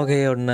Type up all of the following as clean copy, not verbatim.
ඕකේ ඔන්න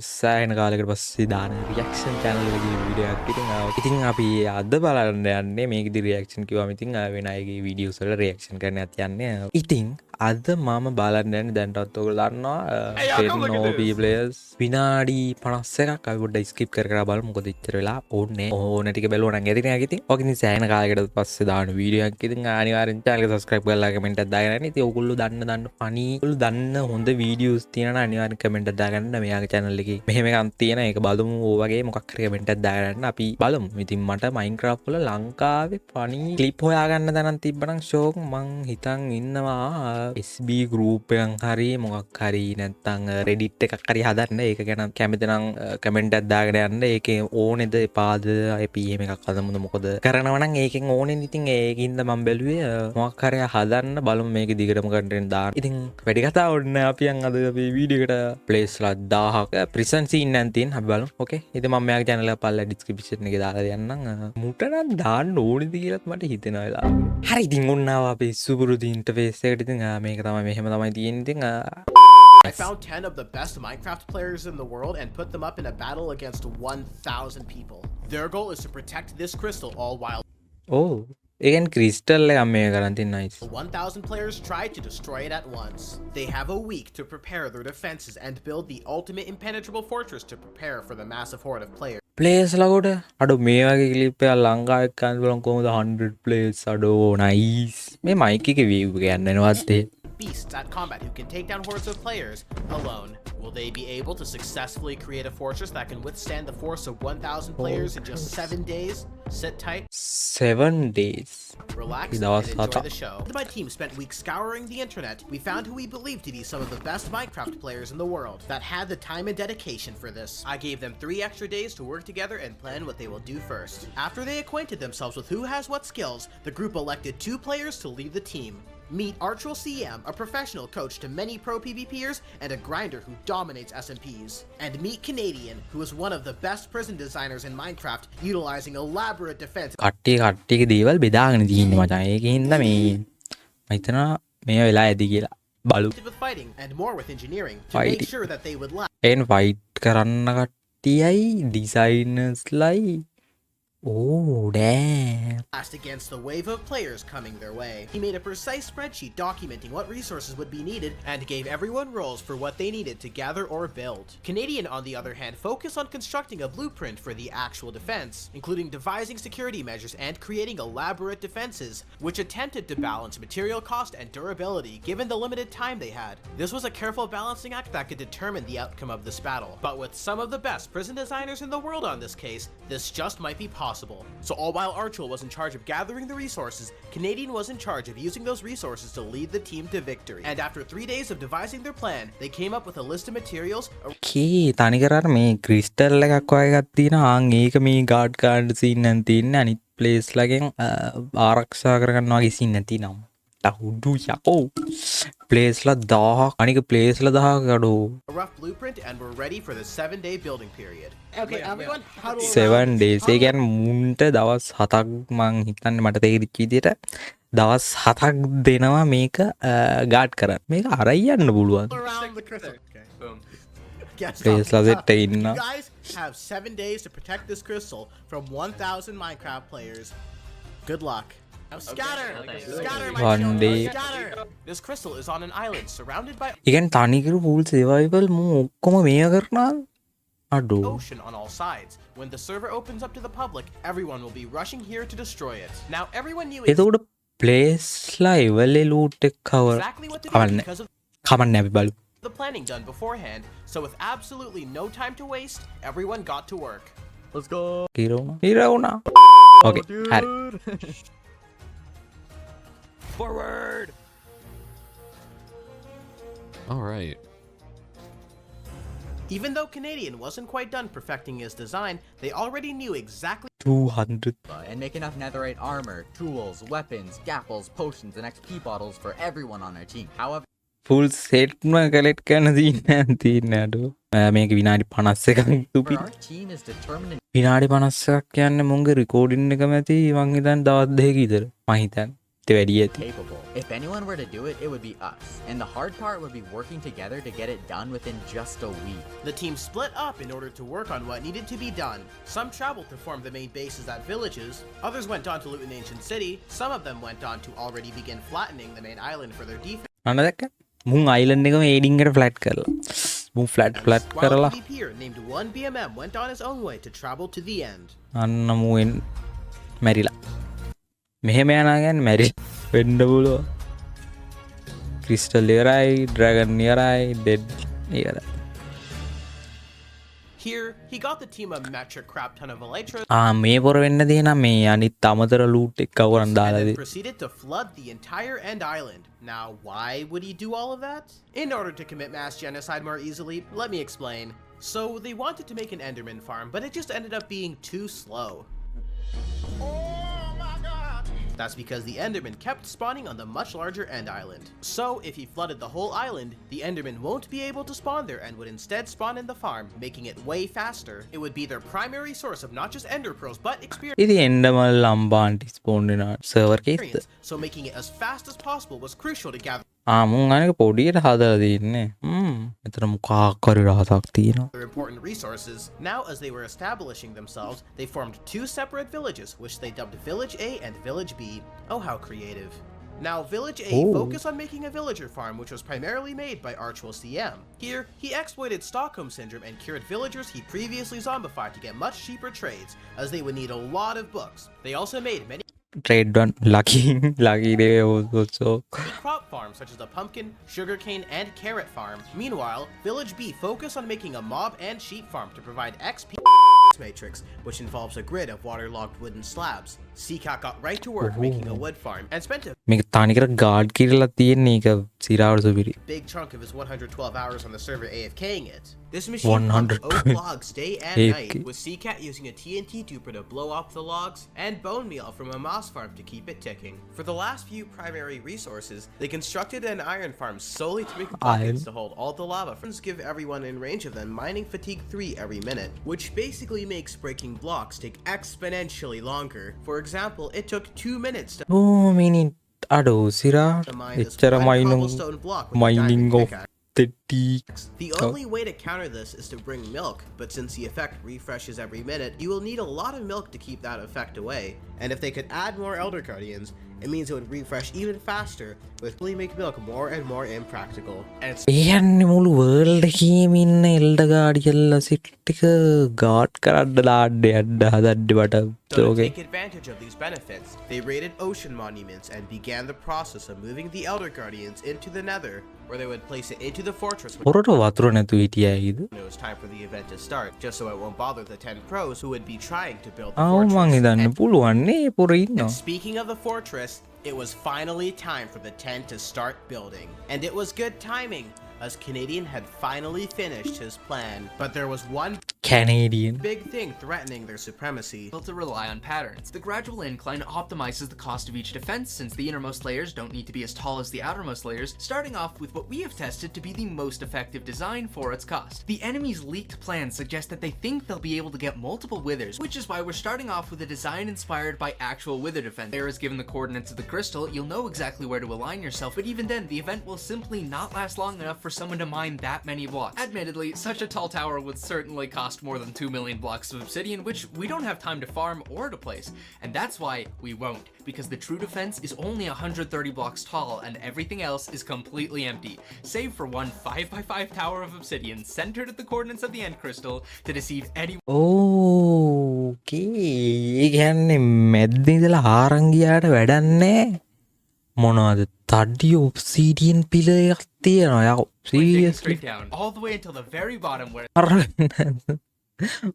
සෑහෙන කාලෙකට පස්සේ දාන රියැක්ෂන් channel එකේ වීඩියෝ එකක්. ඉතින් අපි අද බලන්න යන්නේ මේකෙදි රියැක්ෂන් කිව්වම ඉතින් වෙන අයගේ වීඩියෝස් වල රියැක්ෂන් කරන්නත් යන්නේ. ඉතින් අද මම බලන්න යන්නේ දැන්ටත් ඔයගොල්ලෝ දන්නවා no players විනාඩි 51ක් අපි පොඩ්ඩක් ස්කිප් කර කර බලමු මොකද ඉච්චර වෙලා ඕනේ. ඕන ටික බැලුවා නම් ඇති නෑ ඉතින්. ඔක ඉතින් සෑහෙන කාලෙකට පස්සේ දාන වීඩියෝ එකක්. ඉතින් අනිවාර්යෙන් channel එක subscribe කරලා කමෙන්ට් එකක් දාගෙන ඉතින් ඔයගොල්ලෝ දන්න funny ඔයගොල්ලෝ දන්න හොඳ වීඩියෝස් තියෙනවා අනිවාර්යෙන් කමෙන්ට් එකක් දාගන්න මෙයාගේ channel එකේ. මෙහෙම එකක් තියෙන ඒක බලමු ඕ වගේ මොකක් හරි කමෙන්ට් එකක් දාගන්න අපි බලමු. ඉතින් මට Minecraft වල ලංකාවේ funny clip හොයාගන්න තැනක් තිබ්බනම් ෂෝක් මං හිතන් ඉන්නවා SB group එකක් හරි මොකක් හරි නැත්නම් Reddit එකක් හරි හදන්න. ඒක ගැන කැමති නම් කමෙන්ට් එකක් දාගෙන යන්න. ඒකේ ඕනේද එපාද අපි එහෙම එකක් හදමුද මොකද කරනවා නම් ඒකෙන් ඕනේ. ඉතින් ඒකින්ද මම බැලුවේ මොකක් හරි හදන්න බලමු මේක දිගටම කන්ටෙන්ට් දාන්න. ඉතින් වැඩි කතා ඕනේ නැහැ. අපි යන් අද අපි වීඩියෝ එකට ප්ලේස්ලා 1000ක ප්‍රිසන් සීන් එකක් තියෙන අපි බලමු. ඕකේ. ඉතින් මම මෙයාගේ channel එක පල්ලා ඩිස්ක්‍රිප්ෂන් එකේ දාලා දෙන්නම්. මුට නම් දාන්න ඕනේද කියලාත් මට හිතෙනවා වෙලා. හරි ඉතින් ඔන්නාව අපි සුපුරුදු ඉන්ටර්ෆේස් එකට. ඉතින් මේක තමයි මෙහෙම තමයි තියෙන්නේ. ඉතින් I found 10 of the best Minecraft players in the world and put them up in a battle against 1,000 people. Their goal is to protect this crystal all while ඒකෙන් ක්‍රිස්ටල් එකක් මේ කරන් තියෙන nice. 1,000 players tried to destroy it at once. They have a week to prepare their defenses and build the ultimate impenetrable fortress to prepare for the massive horde of players. Players ලකොට අඩෝ මේ වගේ clip එකක් ලංකාවේ ගන්න බලන් කොහොමද 100 place අඩෝ nice. මේ මයික් එකේ view එක යන්න එනවත් ඒ beasts at combat who can take down hordes of players alone. Will they be able to successfully create a fortress that can withstand the force of 1,000 players in just 7 days? Sit tight. 7 days. Relax and enjoy the show. My team spent weeks scouring the internet. We found who we believed to be some of the best Minecraft players in the world that had the time and dedication for this. I gave them 3 extra days to work together and plan what they will do first. After they acquainted themselves with who has what skills, the group elected 2 players to lead the team. Meet Archel CM, a professional coach to many pro PvPers and a grinder who dominates SMPs. And meet Canadian, who is one of the best prison designers in Minecraft, utilizing elaborate defense. කට්ටියගේ දේවල් බෙදාගෙන තියෙන්නේ මචං. ඒකින්ද මේ මම හිතනවා මේ වෙලා ඇති කියලා. බලු. With fighting and more with engineering to make sure that they would last. N fight කරන්න කට්ටියයි ඩිසයිනර්ස්ලයි. Oh, damn. Against the wave of players coming their way. He made a precise spreadsheet documenting what resources would be needed and gave everyone roles for what they needed to gather or build. Canadian, on the other hand, focused on constructing a blueprint for the actual defense, including devising security measures and creating elaborate defenses, which attempted to balance material cost and durability given the limited time they had. This was a careful balancing act that could determine the outcome of this battle. But with some of the best prison designers in the world on this case, this just might be possible. So all while Archel was in charge of gathering the resources, Canadian was in charge of using those resources to lead the team to victory. And after 3 days of devising their plan, they came up with a list of materials. තනිකරට මේ crystal එකක් වගේ එකක් තියෙනවා. ඒක මේ guard card scene එකක් තියෙන්නේ. අනිත් ප්ලේස් ලගෙන් ආරක්ෂා කරගන්න වගේ සීන් එකක් තියෙනවා. උඩු යකෝ ප්ලේස්ලා 1000ක් අනික ප්ලේස්ලා 1000ක් අඩෝ. A rough blueprint and we're ready for the 7-day building period. Okay, everyone, huddle 7 days. ඒ කියන්නේ මුන්ට දවස් 7ක් මං හිතන්නේ මට තේරිච්ච විදියට දවස් 7ක් දෙනවා මේක ගාඩ් කරන්න. මේක අරයි යන්න පුළුවන්. around the crystal. Okay, boom. ප්ලේස්ලා සෙට් එකේ ඉන්න. You guys have 7 days to protect this crystal from 1,000 Minecraft players. Good luck. Now scatter! Scatter, my One children! day. Scatter! This crystal is on an island surrounded by ඒ කියන්නේ තනිකර full survival මම ඔක්කොම මේක කරනවා. අඩෝ. ocean on all sides. When the server opens up to the public, everyone will be rushing here to destroy it. Now everyone knew එතකොට ප්ලේස්ලා එවලේ loot එක cover exactly what to do because of කමන්නේ අපි බලමු. the planning done beforehand. So with absolutely no time to waste, everyone got to work. Let's go. හිරවුණා. Okay, හරි. Forward. All right. Even though Canadian wasn't quite done perfecting his design, they already knew exactly 200 and make enough netherite armor, tools, weapons, gapples, potions, and XP bottles for everyone on our team. However, full set ම collect කරන්න තියෙන්නේ අඩෝ. මේක විනාඩි 51ක් තුපි. our team is determined විනාඩි 51ක් කියන්නේ මුංගේ recording එකම ඇති මං හිතන්නේ දවස් දෙකක විතර. මං හිතන්නේ වැඩි ඇති. capable. If anyone were to do it, it would be us. And the hard part would be working together to get it done within just a week. The team split up in order to work on what needed to be done. Some traveled to form the main bases at villages, others went on to loot an ancient city, some of them went on to already begin flattening the main island for their defense. අන්න දැක්ක මුන් island එකම ඒඩින්ගට flat කරලා මුන් flat While කරලා a PvPer named 1BMM went on his own way to travel to the end. අන්න මුවෙන් මැරිලා මෙහෙම යනාගන්න මැරි වෙන්න පුළුවන් ක්‍රිස්ටල් ඉවරයි ඩ්‍රැගන් ඉවරයි ඩෙඩ් ඉවරයි Here, he got the team a metric crap ton of elytras මේ පොර වෙන්න දේ නම් මේ අනිත් අමතර ලූට් එක කවරන් and දාලා then දේ proceeded to flood the entire end island. Now, why would he do all of that? In order to commit mass genocide more easily, let me explain. So, they wanted to make an Enderman farm, but it just ended up being too slow. That's because the Enderman kept spawning on the much larger end island. So, if he flooded the whole island, the Enderman won't be able to spawn there and would instead spawn in the farm, making it way faster. It would be their primary source of not just Ender Pearls, but ඉතින් එන්ඩමල් අම්බාන්ටි ස්පෝන් වෙන server එකේ experience. So, making it as fast as possible was crucial to gather මුන් අනික පොඩියට හදලා තියන්නේ එතන මොකක් හරි රහසක් තියෙනවා their important resources. Now, as they were establishing themselves, they formed two separate villages, which they dubbed Village A and Village B. Oh, how creative. Now, Village A focused on making a villager farm, which was primarily made by Archwell CM. Here, he exploited Stockholm Syndrome and cured villagers he previously zombified to get much cheaper trades, as they would need a lot of books. They also made many trade වන් ලකී දේ ඔසෝ crop farms such as the pumpkin, sugarcane, and carrot farm. Meanwhile, Village B focused on making a mob and sheep farm to provide XP matrix, which involves a grid of waterlogged wooden slabs. CCAT got right to work making a wood farm and spent a මේක තනිකර guard කිරලා තියෙන්නේ ඒක සිරාවට සුපිරි big chunk of his 112 hours on the server AFKing it. This machine pumped oak logs day and night, with CCAT using a TNT duper to blow off the logs, and bone meal from a moss farm to keep it ticking. For the last few primary resources, they constructed an iron farm solely to make buckets to hold all the lava. Friends give everyone in range of them mining fatigue 3 every minute, which basically makes breaking blocks take exponentially longer. For example, it took 2 minutes to මිනිත් අඩෝ සිරා mine this එච්චර one මයිනුම් cobblestone block with a mining diamond of pickaxe. තෙට්ටි The only way to counter this is to bring milk, but since the effect refreshes every minute, you will need a lot of milk to keep that effect away. And if they could add more Elder Guardians, it means it would refresh even faster, which really make milk more and more impractical. And it's ඒයන්නේ මුළු world එකේම ඉන්න එල්ඩ ගාඩියල්ල සිට්ටික guard කරන්න දාඩ්ඩ යඩ්ඩ හදඩ්ඩ බට so to okay take advantage of these benefits, they raided ocean monuments and began the process of moving the Elder Guardians into the Nether, where they would place it into the fortress when පොරට වතුර නැතු හිටියයිද it was time for the event to start, just so it won't bother the 10 pros who would be trying to build the ආව මං fortress. හිතන්න පුළුවන්නේ පොර ඉන්නවා And speaking of the fortress, it was finally time for the 10 to start building. And it was good timing, as Canadian had finally finished his plan. But there was one Canadian big thing threatening their supremacy. Built to rely on patterns. The gradual incline optimizes the cost of each defense, since the innermost layers don't need to be as tall as the outermost layers, starting off with what we have tested to be the most effective design for its cost. The enemy's leaked plans suggest that they think they'll be able to get multiple withers, which is why we're starting off with a design inspired by actual wither defense. There is given the coordinates of the crystal, you'll know exactly where to align yourself, but even then, the event will simply not last long enough for someone to mine that many blocks. Admittedly, such a tall tower would certainly cost more than 2 million blocks of obsidian, which we don't have time to farm or to place, and that's why we won't, because the true defense is only 130 blocks tall and everything else is completely empty, save for one 5x5 tower of obsidian centered at the coordinates of the end crystal to deceive anyone ඕකේ ඒගැන්නේ මැද්දිදල ආරංගියාට වැඩන්නේ මොනවද තඩ්ඩිය ඔප්සීඩියන් පිලයක් තියෙනවා යව digging straight down, all the way until the very bottom where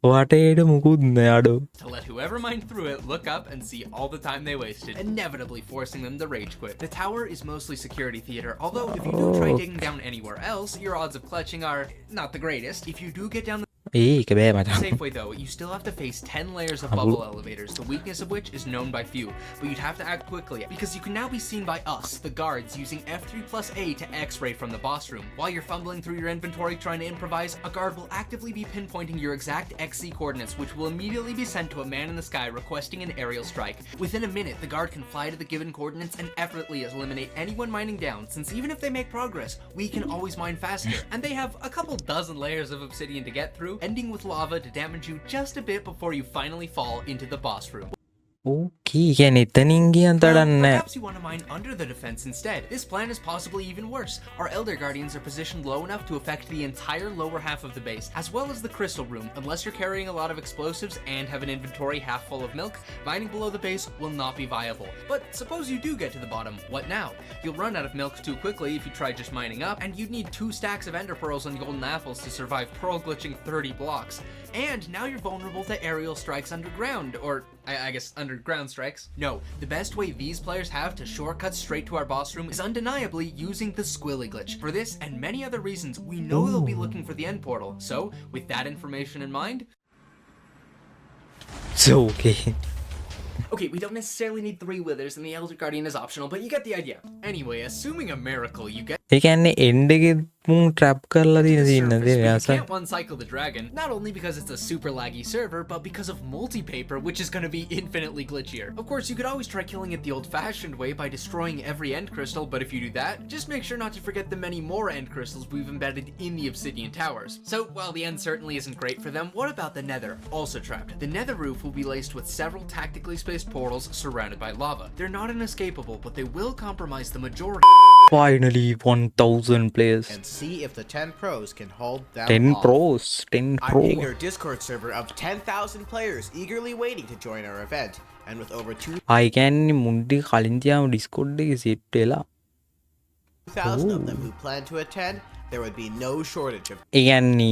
වටේට මුකුත් නෑඩෝ to let whoever mined through it look up and see all the time they wasted, inevitably forcing them to rage quit. The tower is mostly security theater, although if you do try digging down anywhere else, your odds of clutching are not the greatest. If you do get down ඒක බෑ මචං. Safe way though, you still have to face 10 layers of bubble elevators, the weakness of which is known by few, but you'd have to act quickly because you can now be seen by us, the guards, using F3+A to X-ray from the boss room. While you're fumbling through your inventory trying to improvise, a guard will actively be pinpointing your exact XZ coordinates, which will immediately be sent to a man in the sky requesting an aerial strike. Within a minute, the guard can fly to the given coordinates and effortlessly eliminate anyone mining down, since even if they make progress, we can always mine faster. And they have a couple dozen layers of obsidian to get through, ending with lava to damage you just a bit before you finally fall into the boss room. ඕකේ කියන්නේ එතනින් ගියන් තඩන්න. Perhaps you want to mine under the defense instead. This plan is possibly even worse. Our Elder Guardians are positioned low enough to affect the entire lower half of the base, as well as the crystal room. Unless you're carrying a lot of explosives and have an inventory half full of milk, mining below the base will not be viable. But suppose you do get to the bottom, what now? You'll run out of milk too quickly if you try just mining up, and you'd need 2 stacks of ender pearls and golden apples to survive pearl glitching 30 blocks. And now you're vulnerable to aerial strikes underground, or I guess underground strikes. No, the best way these players have to shortcut straight to our boss room is undeniably using the squilly glitch. For this and many other reasons, we know they'll be looking for the end portal. So, with that information in mind, okay. okay, we don't necessarily need 3 withers and the Elder Guardian is optional, but you get the idea. Anyway, assuming a miracle, you get ඒ කියන්නේ end එකේ මුන් trap කරලා තියෙන the scene surface, නේද but you යාස. can't one-cycle the dragon, not only because it's a super laggy server, but because of multi-paper, which is going to be infinitely glitchier. Of course, you could always try killing it the old-fashioned way by destroying every end crystal, but if you do that, just make sure not to forget the many more end crystals we've embedded in the obsidian towers. So, while the end certainly isn't great for them, what about the nether, also trapped? The nether roof will be laced with several tactically spaced portals surrounded by lava. They're not inescapable, but they will compromise the majority. Finally 1000 players. And see if the 10 pros can hold them 10 off. pros 10 I'm pro. in your Discord server of 10,000 players eagerly waiting to join our event, and with over 2,000 ආයි කියන්නේ මුන්ටි කලින් තියාම Discord එකේ set වෙලා. of them who plan to attend, there would be no shortage of. ඒ කියන්නේ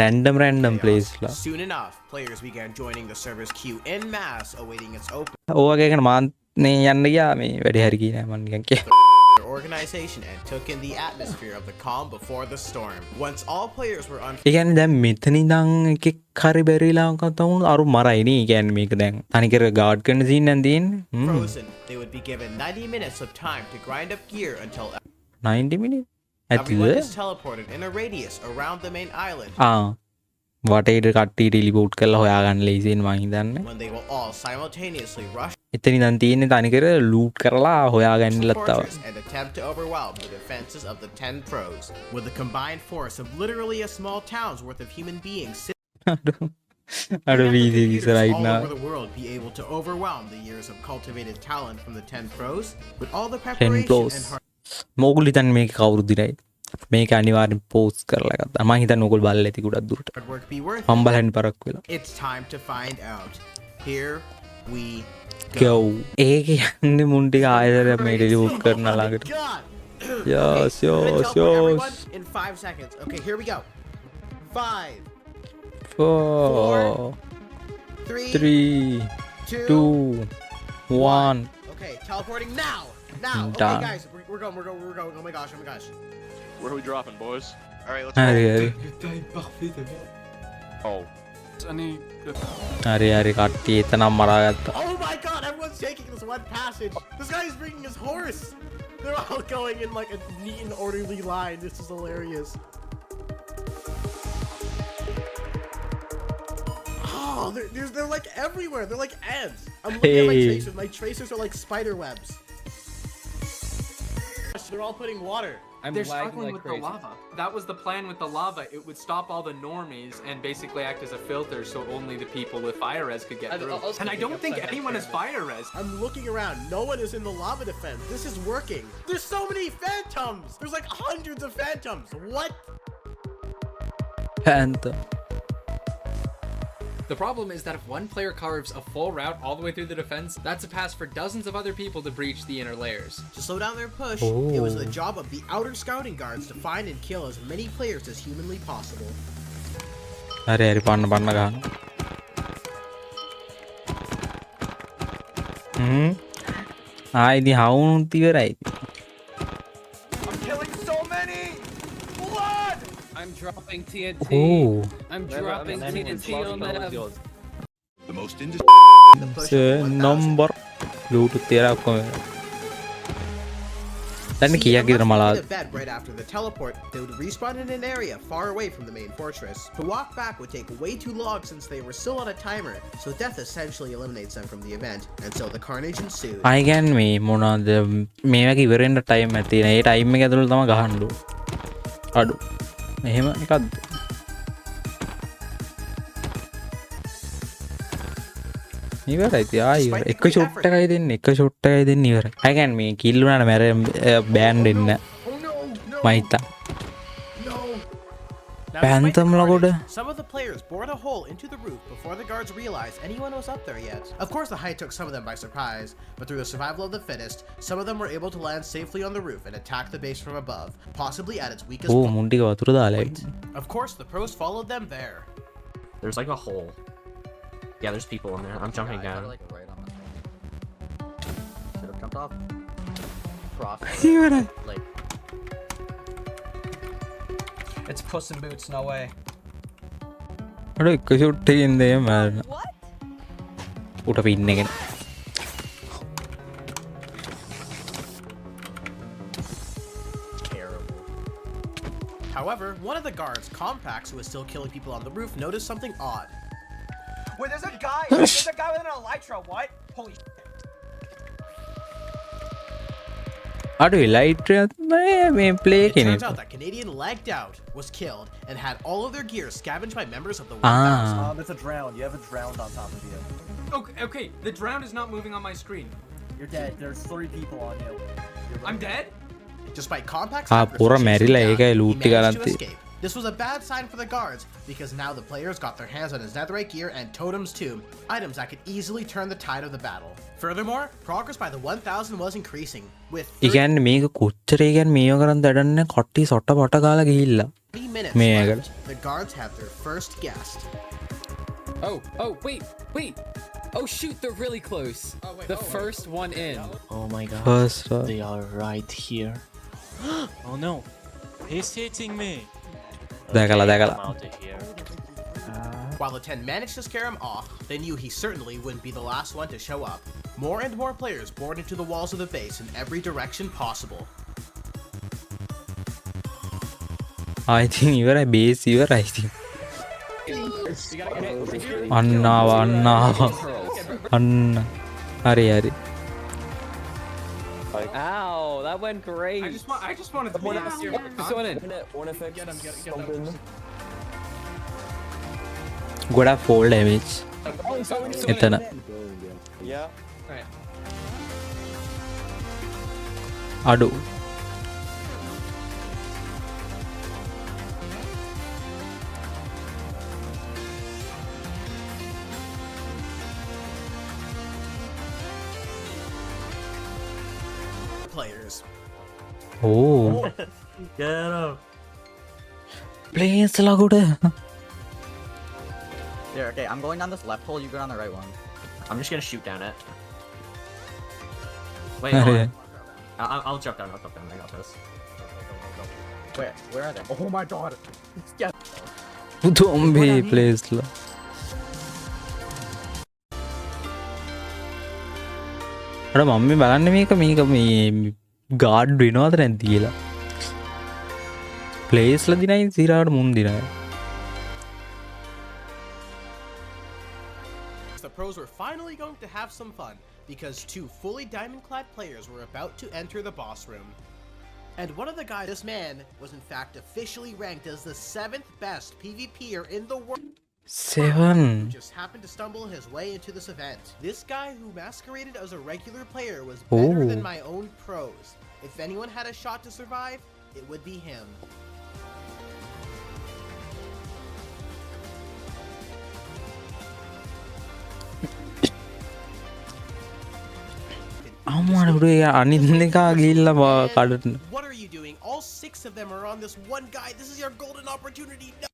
random place ලා. Soon enough, players began joining the server's queue en masse, awaiting its open. ඕවගේ එකන මාත් නේ යන්න ගියා මේ වැඩි හරි කියේ නෑ මම නිකන් කිය. Their organization and took in the atmosphere of the calm before the storm. Once all players were on ඒ කියන්නේ දැන් මෙතන ඉඳන් එකෙක් හරි බැරිලා කතාවුන අරු මරයි නේ. ඒ කියන්නේ මේක දැන් තනිකර ගාඩ් කරන සීන් එකක් තියෙන්නේ. frozen, they would be given 90 minutes of time to grind up gear until 90 minutes. everyone ඇතිද? is teleported in a radius around the main island, ආ වටේට කට්ටියට රිපෝට් කරලා හොයාගන්න ලේසියෙන් මං හිතන්නේ. when they will all simultaneously rush එතන ඉඳන් තියෙන්නේ තනිකර ලූට් කරලා the හොයාගන්නලත් තව. fortress and attempt to overwhelm the defenses of the 10 pros. With the combined force of literally a small town's worth of human beings sitting අර at the වීදි computers ඉස්සරහින් all නා. over the world be able to overwhelm the years of cultivated talent from the 10 pros? With all the 10 preparation pros. and hard මොගුල් හිතන්නේ මේක කවුරුද දිරයි. මේක අනිවාර්යෙන් post කරලා ගත්තා. මං හිතන්නේ ඕගොල්ලෝ බලලා ඇති ගොඩක් දුරට. work be worth මම it, බලන්න පරක් වෙලා. it's time to find out. Here we go. ඒක යන්නේ මුන් ටික ආයෙත් මේ රිපෝට් කරන ළඟට. God! Yes, Okay, I'm gonna yes, teleport everyone yes. in 5 seconds. Okay, here we go. 5, 4 3, 3 2, 2 1 Okay, teleporting now. Now. Okay, Done. guys, we're going. Oh my gosh. Where are we dropping, boys? All right, let's හරි roll. හරි. Oh. හරි හරි කට්ටිය එතනම් මරාගත්තා. Oh my god, everyone's taking this one passage. This guy's bringing his horse. They're all going in like a neat and orderly line. This is hilarious. Oh, they're like everywhere. They're like ants. I'm looking at my Hey. tracers. My tracers are like spider webs. They're all putting water. They're struggling with the lava. That was the plan with the lava. It would stop all the normies and basically act as a filter so only the people with fire res could get through. And I don't think anyone has fire res. I'm looking around. No one is in the lava defense. This is working. There's so many phantoms. There's like hundreds of phantoms. What? Panther. The problem is that if one player carves a full route all the way through the defense, that's a pass for dozens of other people to breach the inner layers. To slow down their push, it was the job of the outer scouting guards to find and kill as many players as humanly possible. හරි හරි පන්න පන්න ගන්න. ආයිදි හවුනුත් ඉවරයි. I'm killing so many! Blood! I'm dropping TNT. O I'm dropping TNT on them. The most The push of 1000. Number ලූටු තේරා ඔක්කොම දැන් See, කියක් ඉදර unless they මලා made a bed right after the teleport, they would respawn in an area far away from the main fortress. To walk back would take way too long since they were still on a timer, so death essentially eliminates them from the event, and so the carnage ensued. අයිගැන් මේ මොනාද මේ වගේ ඉවරෙන්ට time ඇතින ඒ time එක ඇතුළු තම ගහන්ඩු අඩු එහෙම එකක්ද ඉවර ඇති ආය එක ෂොට්ටකයි දෙන්න එක ෂොට්ටකයි දෙන්න ඉවර ඇගැන් මේ කිල්ලුනට මැර බෑන් දෙන්න මහිතා Now, despite the Phantom carnage, Lord. some of the players bored a hole into the roof before the guards realized anyone was up there yet. Of course, the height took some of them by surprise, but through the survival of the fittest, some of them were able to land safely on the roof and attack the base from above, possibly at its weakest O point. මුන්ටික වතුර දාලා Of course, the pros followed them there. There's like a hole. Yeah, there's people in there. I'm jumping Yeah, I down. tried to, like, right on that. Should have jumped off. Cross. ඉවරයි Like, It's Puss in Boots, no way. අඩ එක ෂොට්ටකින් දේ මැරණ උට පින්නගෙන terrible. However, one of the guards, Compax, who was still killing people on the roof, noticed something odd. Wait, there's a guy! There's a guy with an elytra, what? Holy shit. අඩු ලයිට්‍රයත් මේ play It turns කෙනෙ out that Canadian lagged out, was killed, and had all of their gear scavenged by members of the 1000. It's a drowned. You have a drowned on top of you. Okay, the drowned is not moving on my screen. You're dead. There's 3 people on you. I'm dead? Despite Compax Ah, efforts pura to chase Marilla, him eka down, loot he ka managed to garanti. escape. This was a bad sign for the guards, because now the players got their hands on his netherite gear and totems too, items that could easily turn the tide of the battle. Furthermore, progress by the 1000 was increasing, with 30 ඉගැන් මේක කොච්චරේගැන් මේෝ කරන්න දඩන්න කොට්ටි සොට්ට පොට කාල ගිහිල්ලා minutes Man. left. The guards have their first guest. Oh, wait. Oh shoot, they're really close. The first one in. Oh my god. First, They are right here. Oh no. He's hitting me. දැකලා I'm දැකලා out of here. While the 10 managed to scare him off, they knew he certainly wouldn't be the last one to show up. More and more players bored into the walls of the base in every direction possible. ආයිතින් ඉවරයි base ඉවරයි ඉතින් අන්නාව අන්න හරි හරි Ow, that went great. I just wanted to be asked here. Just went in. ගොඩක් fall damage එතන අඩු Players. Oh Get up. Players ලකුඩ Here, okay, I'm going down this left hole, you go down the right one. I'm just gonna shoot down it. Wait, හරි hold on. I'll jump down. I got this. Where are they? Oh my god! Yeah. පුතුම්බේ ප්ලේස්ල අට මම බලන්න මේක මේ guard වෙනවාද නැති කියලා ප්ලේස්ල දිනයි සිරාට මුන් දිනයි The pros were finally going to have some fun, because 2 fully diamond-clad players were about to enter the boss room. And one of the guys, this man, was in fact officially ranked as the 7th best PvPer in the world. 7 Who just happened to stumble his way into this event. This guy who masqueraded as a regular player was better than my own pros. If anyone had a shot to survive, it would be him. අම්මට අනිත් එකා ගිල්ල කඩට What are you doing? All 6 of them are on this one guy. This is your golden opportunity. No!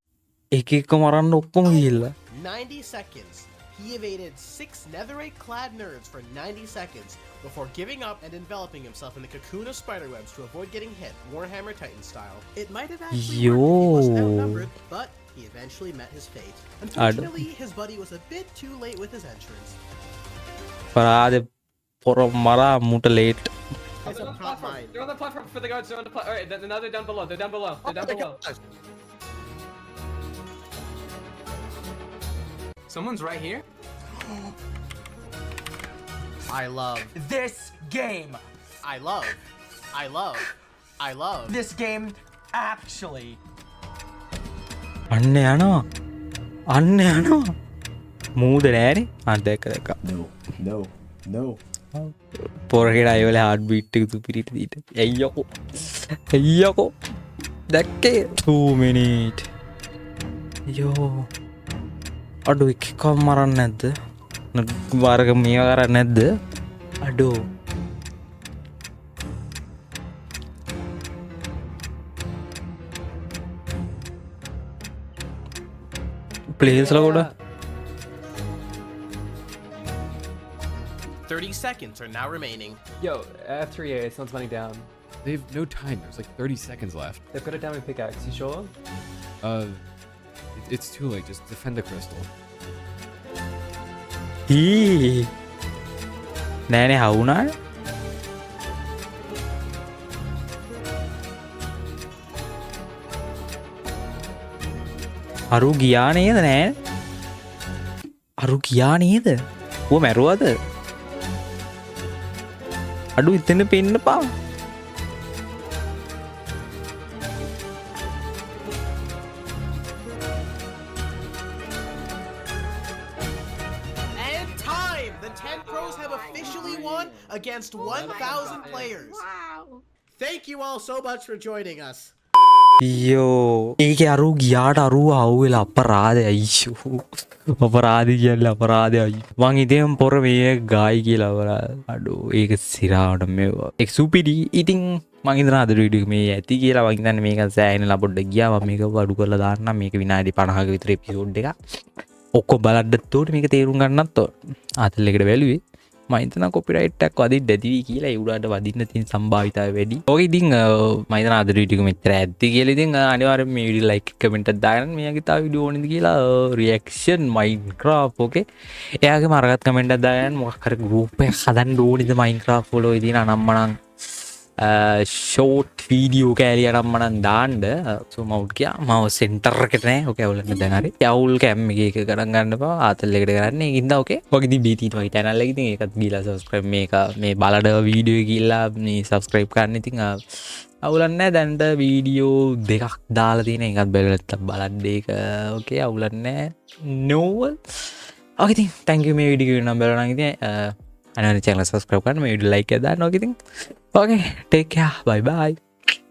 එක එක මරන්න ඔක්කොම ගිල්ල 90 seconds. he evaded 6 netherite-clad nerds for 90 seconds before giving up and enveloping himself in the cocoon of spiderwebs to avoid getting hit, Warhammer Titan style. It might have actually worked if he wasn't outnumbered, but he eventually met his fate. Unfortunately, his buddy was a bit too late with his entrance. පරාද පොර මරා මුට late They're on the platform. They're on the platform for the guards. They're on the platform. Alright, now they're down below. They're down below. They're down below. Someone's right here? I love This game. I love This game actually. අන්න යනවා අන්න යනවා මූද නෑනේ අන්දැක දැක පොරහෙට අයවල hard beat එක තුපිරිට දීට ඇයියකෝ දැක්කේ 2 minute යෝ අඩු එකකම් මරන්න නැද්ද වර්ග මේ කරන්න නැද්ද අඩෝ ප්ලේස්ල ගොඩ 30 seconds are now remaining. Yo, F3A, someone's money down. They have no time. There's like 30 seconds left. They put it down with pickaxe. You sure? It's too late. Just defend the crystal. නෑනේ හවුනාට අරු ගියා නේද නෑ අරු ගියා නේද ඌ මැරුවද අඩු ඉතන පෙන්න පා And time! The 10 pros have officially won against 1,000 players. Wow. Thank you all so much for joining us. යෝ ඒක අරු ගියාට අරුව අව්වෙලා අපරාධය අයිෂෝ අපරාධ කියල අපරාධය අයි මං ඉතම් පොර මේ ගායි කියලවර අඩු ඒක සිරාවට මේවා එක් සුපිඩි ඉතින් මංහිදර අදරඩ මේ ඇති කියලා වගේතන්න මේක සෑන ලබොඩ්ඩ ගියාව මේක වඩු කරලා දාන්න මේක විනාඩි 50ක විතර එපිසෝඩ් එක ඔක්කො බලඩ්ඩත්තෝට මේක තේරුම් ගන්නත්තෝ අතල්ලෙකට වැලුවේ මයිතන කොපිරයිට්ටක් වදින් දැතිවී කියලා එවුඩට වදින්න තින් සම්භාවිතාව වැඩි ඕක ඉතින් මයිතන අදරටික මෙතර ඇත්ති කියලඉතින් අනිවාර මේ විඩි ලයික් කමෙන්ට් දාගන්න මේගේ තා විඩිය ඕනද කියලා රියක්ෂන් මයින්ක්‍රාප් ඕකේ එයාගේ මරගත් කමෙන්ට් දායන් මොකර ගරුපය හදන් ඩෝනිද මයින්ක්‍රාප් ෆොලෝ ඉදින අනම්මනං ෂෝට් වීඩියෝ කෑලිය අනම්මනන් දාන්ඩ මවට්කයා මව සෙන්ටර්කටනෑ ඕක ඇවලන්න දැනරි යවුල් කැම්ම එක කරගන්න ආතල්ලෙකට කරන්නේ ඉද ඕකේ ඔකති බීතිට වයි තැනල්ලෙති එකත් ගීලා සස්ක්‍රම් මේ බලඩ වීඩියෝ කියල්ලා මේ සබස්ක්‍රයිප් කරන්න ඉතිං අවුලන්න දැන්ට වීඩියෝ දෙකක් දාලා තියෙන එකත් බැලත් බලන්්ඩේක ඕකේ අවුලන්න නෝවල් ඕකති තැංක මේ විඩිය නම් බැලනගති අන චැනල සස්ක්‍රප් කරන මේ විඩ ලයික දා නොකිතින් okay take care bye bye